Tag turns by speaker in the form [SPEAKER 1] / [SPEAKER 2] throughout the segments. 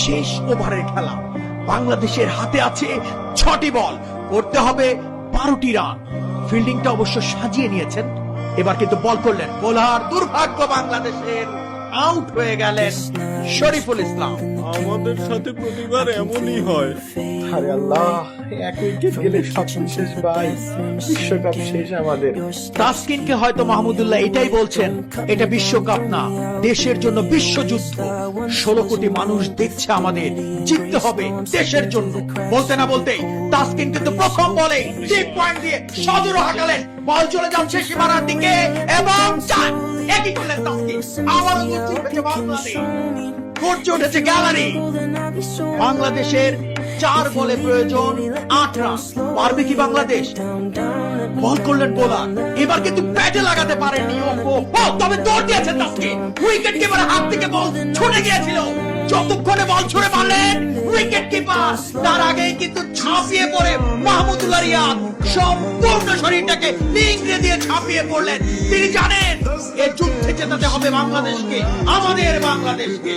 [SPEAKER 1] শেষ ওভারের খেলা। বাংলাদেশের হাতে আছে 6টি বল, করতে হবে 12টি রান। ফিল্ডিংটা অবশ্য সাজিয়ে নিয়েছেন। এবার কিন্তু বল করলেন বোলার, দুর্ভাগ্য বাংলাদেশের, আউট হয়ে গেলেন শরীফুল ইসলাম।
[SPEAKER 2] আমাদের সাথে প্রতিবার এমনই হয়।
[SPEAKER 3] আরে আল্লাহ, এক উইকেট গেলে স্বপ্ন শেষ ভাই, বিশ্বকাপ শেষ আমাদের।
[SPEAKER 1] তাসকিনকে হয়তো মাহমুদুল্লাহ এটাই বলছেন, এটা বিশ্বকাপ না, দেশের জন্য বিশ্বযুদ্ধ। 16 কোটি মানুষ দেখছে আমাদের, জিততে হবে দেশের জন্য। বলতে না বলতেই তাসকিন কিন্তু প্রথম বলে ডিপ পয়েন্ট দিয়ে সজোরে হাঁকালেন, বল চলে যাচ্ছে সীমানার দিকে এবং চার। একই করলেন তাসকিন, আবারও গর্জে উঠেছে বাংলাদেশ, গর্জে উঠেছে গ্যালারি। বাংলাদেশের 4 বলে প্রয়োজন 8 রান। পারবে কি বাংলাদেশ? বল করলেন বোলার, এবার কিন্তু ব্যাটে লাগাতে পারেননি। তবে দৌড় দিয়েছেন তাসকিন, উইকেট কিপারের হাত থেকে বল ছুটে গিয়েছিল। যতক্ষণে বল ছুড়ে মারলেন উইকেট কিপার, তার আগেই কিন্তু ঝাঁপিয়ে পড়ে মাহমুদুল্লাহ রিয়াদ সম্পূর্ণ শরীরটাকে নিংড়ে দিয়ে ঝাঁপিয়ে পড়লেন। তিনি জানেন এই যুদ্ধে জেতাতে হবে বাংলাদেশকে, আমাদের বাংলাদেশকে।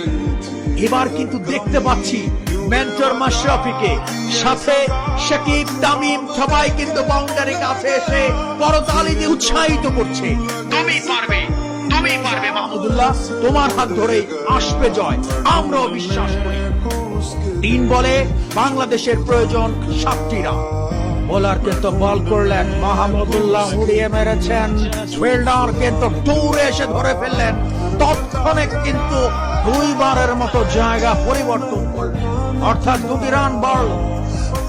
[SPEAKER 1] এবার কিন্তু দেখতে পাচ্ছি মেন্টর মাশরাফিকে, সাথে শাকিব, তামিম সবাই কিন্তু বাউন্ডারি কাছে এসে করতালি দিয়ে উৎসাহিত করছে। তুমি পারবে, তুমি পারবে মাহমুদুল্লাহ, তোমার হাত ধরেই আসবে জয়, আমরাও বিশ্বাস করি। 3 বলে বাংলাদেশের প্রয়োজন 7টি রান। বোলার কিন্তু বল করলেন, মাহমুদুল্লাহ উড়িয়ে মেরেছেন, ফিল্ডার কিন্তু দৌড়ে এসে ধরে ফেললেন। তৎক্ষণে কিন্তু 2 বারের মতো জায়গা পরিবর্তন করলেন, অর্থাৎ 2টি রান বল।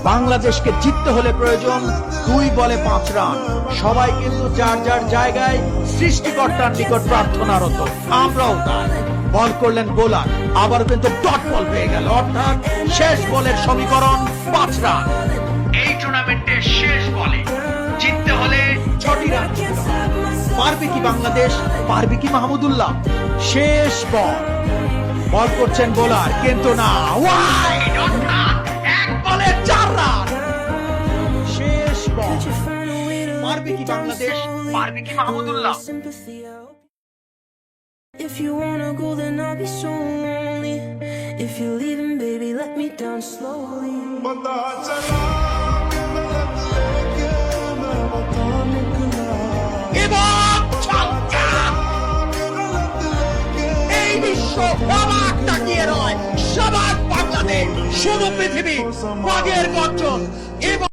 [SPEAKER 1] বাংলাদেশকে জিততে হলে প্রয়োজন 2 বলে 5 রান। সবাই কিন্তু যার যার জায়গায় সৃষ্টিকর্তার নিকট প্রার্থনারত, আমরাও তাই। বল করলেন বোলার, আবার কিন্তু ডট বল হয়ে গেল, অর্থাৎ শেষ বলের সমীকরণ 5 রান। এই টুর্নামেন্টের শেষ বলে জিততে হলে 6টি রান। পারবে কি বাংলাদেশ? পারবে কি মাহমুদুল্লাহ? শেষ বল, বল করছেন বোলার, কিন্তু না, ওয়াইড, অর্থাৎ 1 বলে 4 রান। শেষ বল, পারবে কি বাংলাদেশ? পারবে কি Mahmudullah?
[SPEAKER 4] If you wanna go, then I'll be so lonely. If you're leaving, baby, let me down slowly.
[SPEAKER 1] এবার ছক্কা! এই বিশ্ব অবাক তাকিয়ে রয়, সবাক বাংলাদেশ, শুধু পৃথিবী বাগের গর্জন। এবার